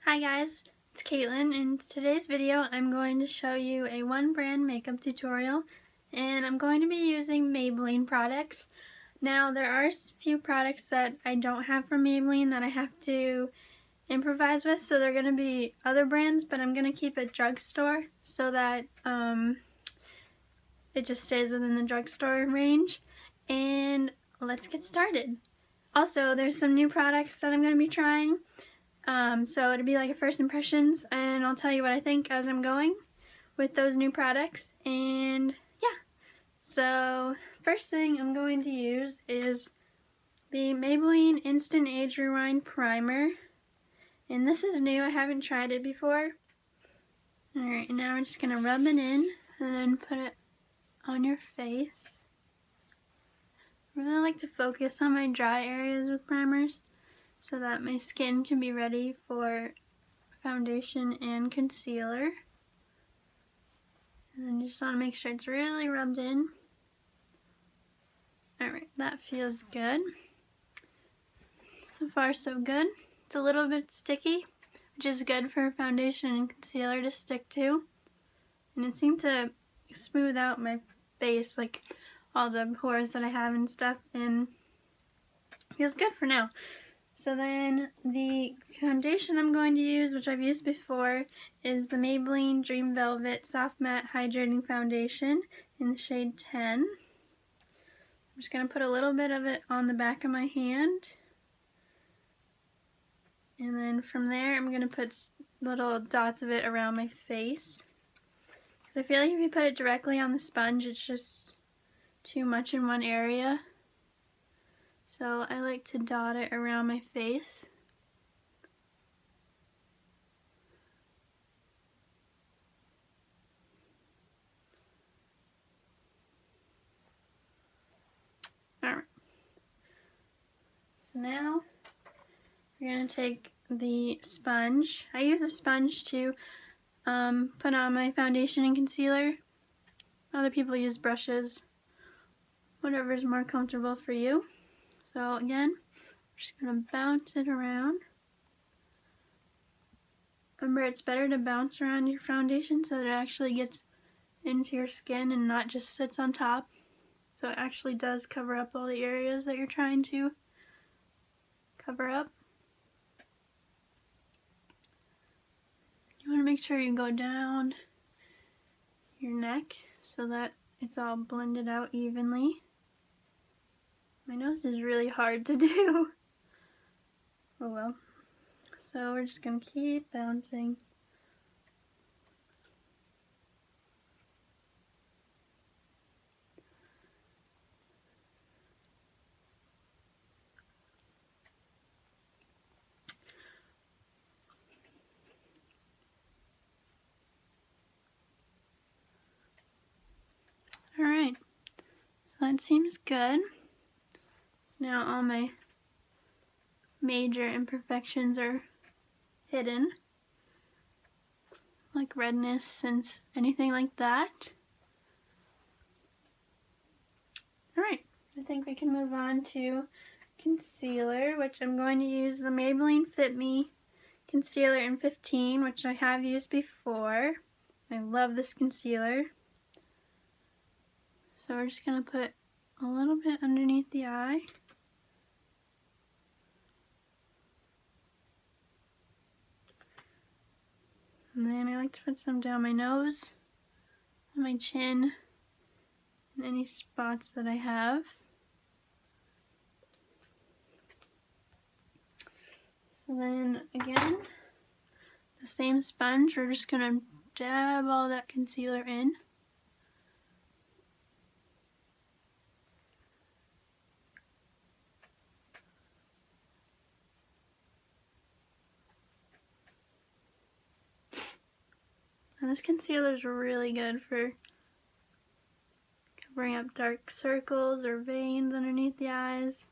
Hi guys, it's Caitlin. In today's video I'm going to show you a one brand makeup tutorial, and I'm going to be using Maybelline products. Now there are a few products that I don't have from Maybelline that I have to improvise with, so they're going to be other brands, but I'm going to keep it drugstore so that it just stays within the drugstore range. And let's get started. Also, there's some new products that I'm going to be trying. So it'll be like a first impressions, and I'll tell you what I think as I'm going with those new products. And yeah, so first thing I'm going to use is the Maybelline Instant Age Rewind Primer, and this is new. I haven't tried it before. Alright, now we're just going to rub it in and then put it on your face. I really like to focus on my dry areas with primers so that my skin can be ready for foundation and concealer. And I just want to make sure it's really rubbed in. Alright, that feels good. So far so good. It's a little bit sticky, which is good for foundation and concealer to stick to. And it seemed to smooth out my face, like all the pores that I have and stuff, and feels good for now. So then the foundation I'm going to use, which I've used before, is the Maybelline Dream Velvet Soft Matte Hydrating Foundation in the shade 10. I'm just going to put a little bit of it on the back of my hand. And then from there I'm going to put little dots of it around my face. Because I feel like if you put it directly on the sponge, it's just too much in one area. So I like to dot it around my face. Alright. So now we're going to take the sponge. I use a sponge to put on my foundation and concealer. Other people use brushes. Whatever is more comfortable for you. So again, I'm just going to bounce it around. Remember, it's better to bounce around your foundation so that it actually gets into your skin and not just sits on top. So it actually does cover up all the areas that you're trying to cover up. You want to make sure you go down your neck so that it's all blended out evenly. My nose is really hard to do. Oh well. So we're just going to keep bouncing. Alright, so that seems good. Now all my major imperfections are hidden, like redness and anything like that. Alright, I think we can move on to concealer, which I'm going to use the Maybelline Fit Me Concealer in 15, which I have used before. I love this concealer. So we're just going to put a little bit underneath the eye. And then I like to put some down my nose, on my chin, and any spots that I have. So then again, the same sponge, we're just going to dab all that concealer in. And this concealer is really good for covering up dark circles or veins underneath the eyes,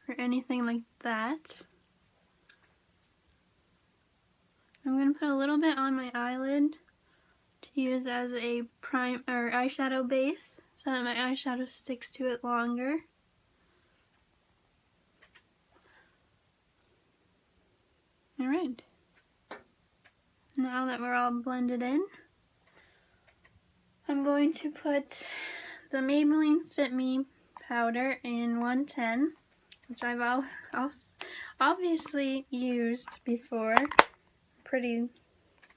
or anything like that. I'm going to put a little bit on my eyelid to use as a prime or eyeshadow base so that my eyeshadow sticks to it longer. Alright. Now that we're all blended in, I'm going to put the Maybelline Fit Me powder in 110, which I've obviously used before. Pretty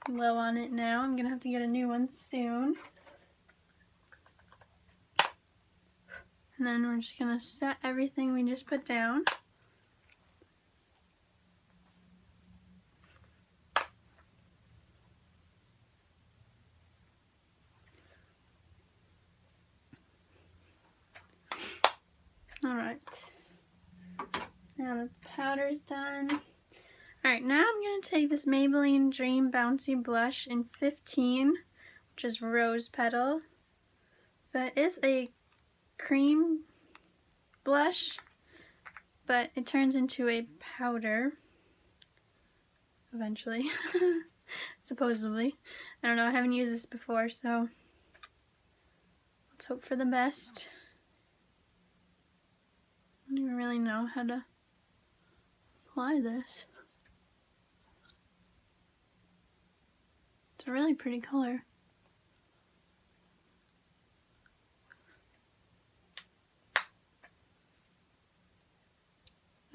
low on it now. I'm going to have to get a new one soon. And then we're just going to set everything we just put down. Alright. Now the powder's done. Alright, now I'm going to take this Maybelline Dream Bouncy Blush in 15, which is Rose Petal. So it is a cream blush, but it turns into a powder eventually. Supposedly. I don't know, I haven't used this before, so let's hope for the best. I don't even really know how to apply this. It's a really pretty color.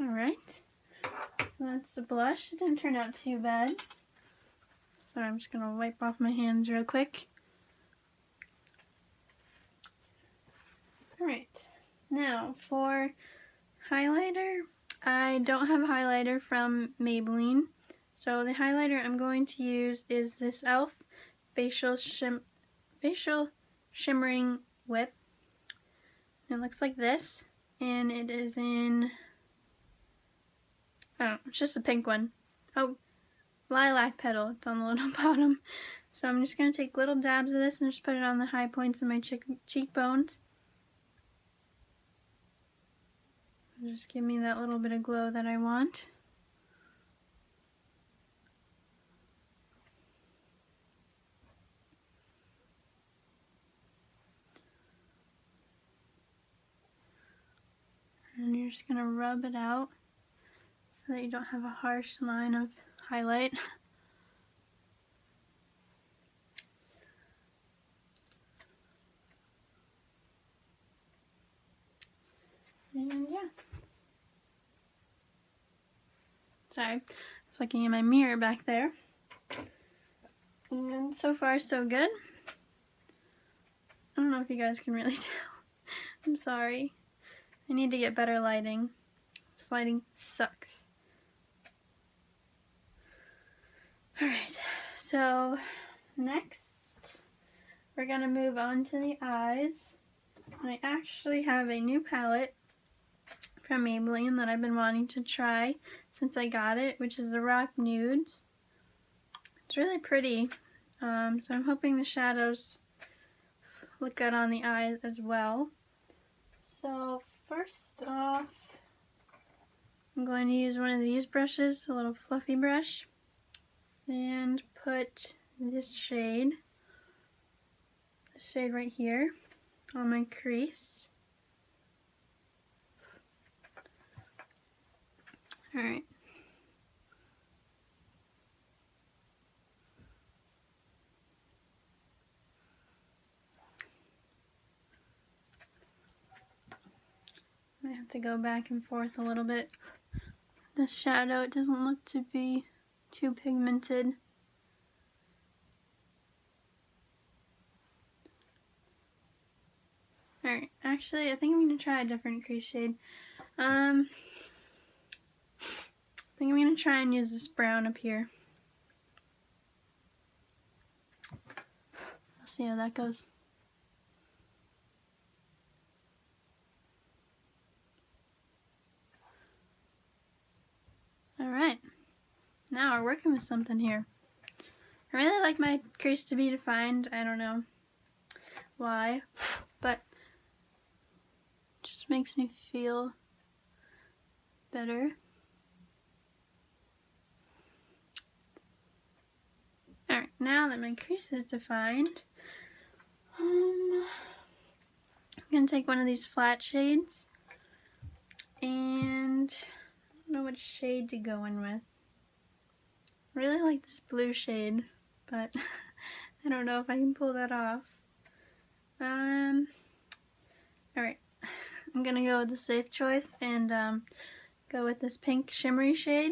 Alright, so that's the blush. It didn't turn out too bad. So I'm just going to wipe off my hands real quick. Alright, now for highlighter, I don't have a highlighter from Maybelline. So the highlighter I'm going to use is this E.L.F. Facial Shimmering Whip. It looks like this, and it is in, I don't know, it's just a pink one. Oh, Lilac Petal, it's on the little bottom. So I'm just going to take little dabs of this and just put it on the high points of my cheekbones. Just give me that little bit of glow that I want. And you're just going to rub it out so that you don't have a harsh line of highlight. And yeah. Sorry, I was looking in my mirror back there. And so far so good. I don't know if you guys can really tell. I'm sorry. I need to get better lighting. This lighting sucks. Alright, so next we're going to move on to the eyes. I actually have a new palette from Maybelline that I've been wanting to try since I got it, which is the Rock Nudes. It's really pretty, so I'm hoping the shadows look good on the eyes as well. So first off, I'm going to use one of these brushes, a little fluffy brush, and put this shade right here on my crease. Alright. I have to go back and forth a little bit. This shadow, it doesn't look to be too pigmented. Alright, actually I think I'm going to try a different crease shade. I think I'm going to try and use this brown up here. I'll see how that goes. Alright, now we're working with something here. I really like my crease to be defined. I don't know why, but it just makes me feel better. Alright, now that my crease is defined, I'm going to take one of these flat shades, and I don't know which shade to go in with. I really like this blue shade, but I don't know if I can pull that off. Alright, I'm gonna go with the safe choice and go with this pink shimmery shade.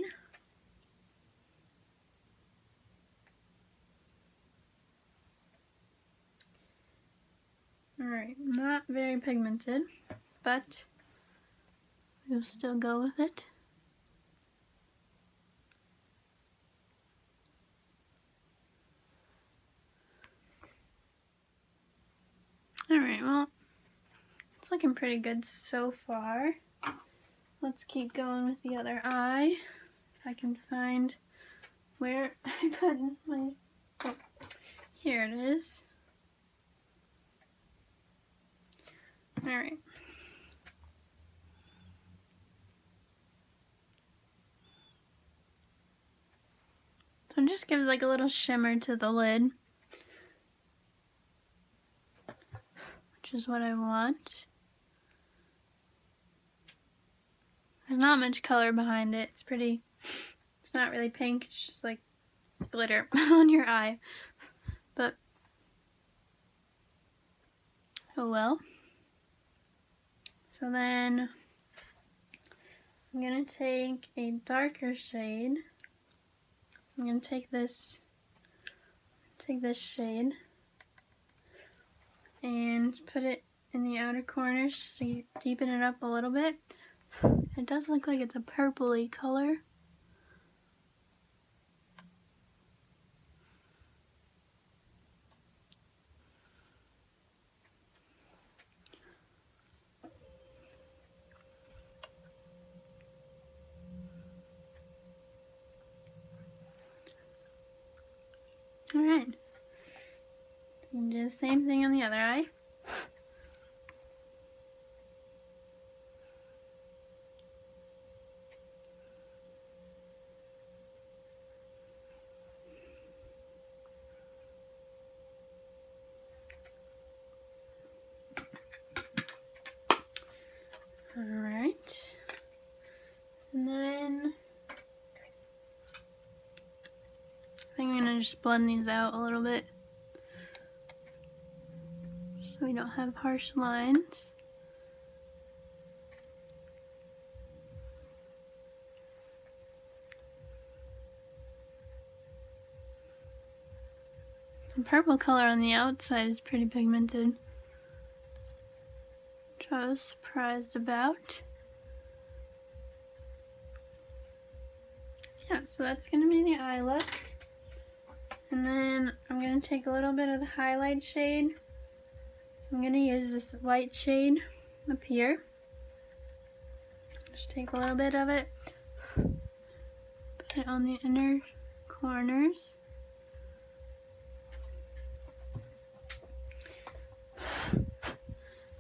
Alright, not very pigmented, but we'll still go with it. Alright, well, it's looking pretty good so far. Let's keep going with the other eye. If I can find where I put my... Oh, here it is. Alright. So it just gives like a little shimmer to the lid, which is what I want. There's not much color behind it. It's not really pink, it's just like glitter on your eye. But, oh well. So then, I'm gonna take a darker shade. I'm gonna take this shade and put it in the outer corners just to deepen it up a little bit. It does look like it's a purpley color. Alright. And do the same thing on the other eye. Alright. And then I think I'm gonna just blend these out a little bit so we don't have harsh lines. The purple color on the outside is pretty pigmented, which I was surprised about. Yeah, so that's gonna be the eye look. And then I'm gonna take a little bit of the highlight shade. So I'm gonna use this white shade up here. Just take a little bit of it, put it on the inner corners.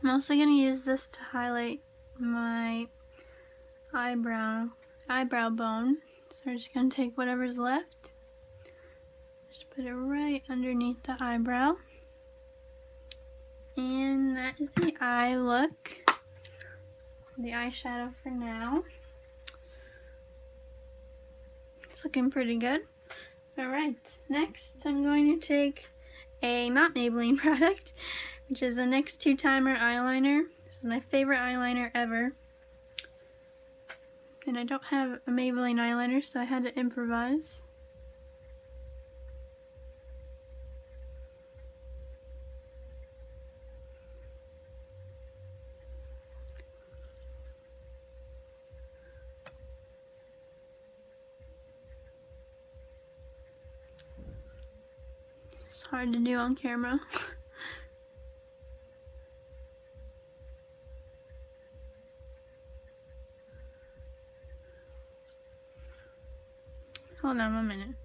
I'm also going to use this to highlight my eyebrow bone. So we're just going to take whatever's left, just put it right underneath the eyebrow. And that is the eye look. The eyeshadow for now. It's looking pretty good. Alright, next I'm going to take a not Maybelline product, which is the NYX 2-Timer eyeliner. This is my favorite eyeliner ever. And I don't have a Maybelline eyeliner, so I had to improvise. It's hard to do on camera. Hold on 1 minute.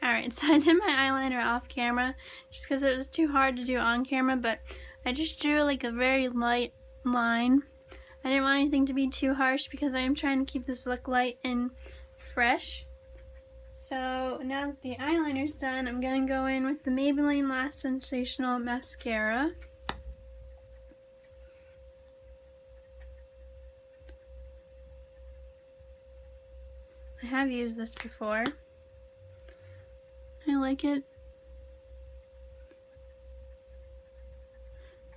Alright, so I did my eyeliner off camera just because it was too hard to do on camera, but I just drew like a very light line. I didn't want anything to be too harsh because I am trying to keep this look light and fresh. So now that the eyeliner's done, I'm going to go in with the Maybelline Lash Sensational Mascara. I have used this before. like it.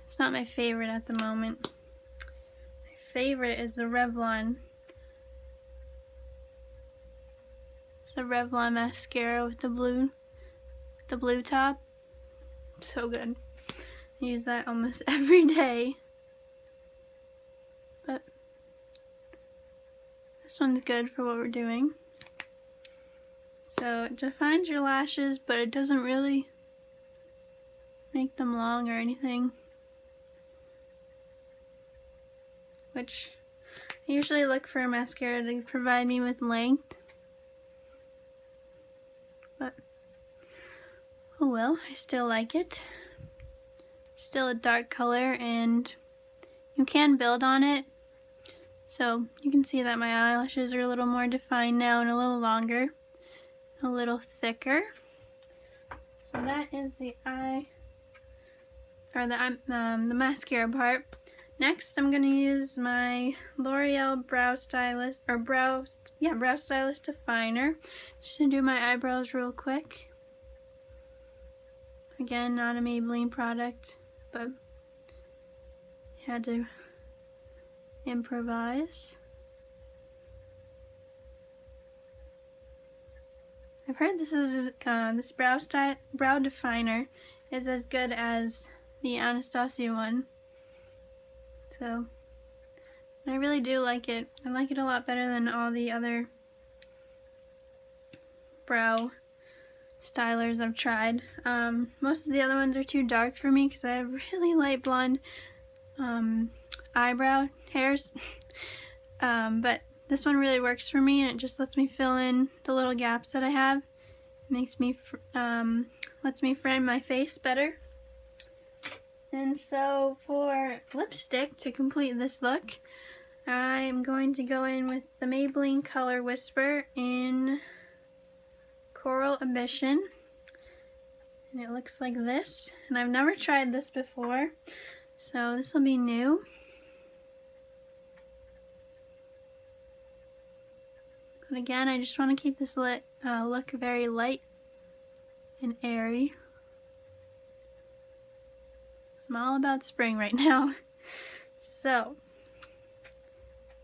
It's not my favorite at the moment. My favorite is the Revlon. It's the Revlon mascara with the blue top. So good. I use that almost every day. But this one's good for what we're doing. So it defines your lashes, but it doesn't really make them long or anything. Which I usually look for a mascara to provide me with length. But oh well, I still like it. Still a dark color, and you can build on it. So you can see that my eyelashes are a little more defined now and a little longer, a little thicker. So that is the mascara part. Next, I'm gonna use my L'Oreal Brow Stylist Brow Stylist definer just to do my eyebrows real quick. Again, not a Maybelline product, but had to improvise. I've heard this brow definer is as good as the Anastasia one. So I really do like it. I like it a lot better than all the other brow stylers I've tried. Most of the other ones are too dark for me because I have really light blonde eyebrow hairs. But this one really works for me, and it just lets me fill in the little gaps that I have. It makes me lets me frame my face better. And so for lipstick to complete this look, I'm going to go in with the Maybelline Color Whisper in Coral Ambition. And it looks like this. And I've never tried this before, so this will be new. But again, I just want to keep this look very light and airy. I'm all about spring right now. So,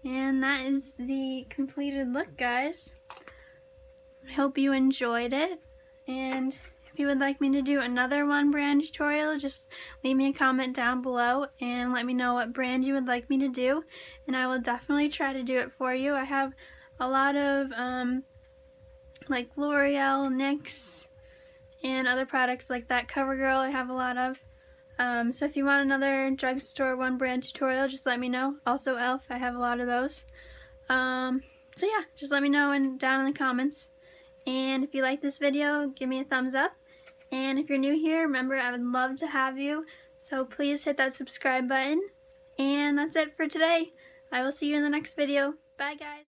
and that is the completed look, guys. I hope you enjoyed it, and if you would like me to do another one brand tutorial, just leave me a comment down below and let me know what brand you would like me to do, and I will definitely try to do it for you. I have a lot of like L'Oreal, NYX, and other products like that. CoverGirl I have a lot of. So if you want another drugstore one brand tutorial, just let me know. Also E.L.F, I have a lot of those. So yeah, just let me know down in the comments. And if you like this video, give me a thumbs up. And if you're new here, remember, I would love to have you. So please hit that subscribe button. And that's it for today. I will see you in the next video. Bye, guys.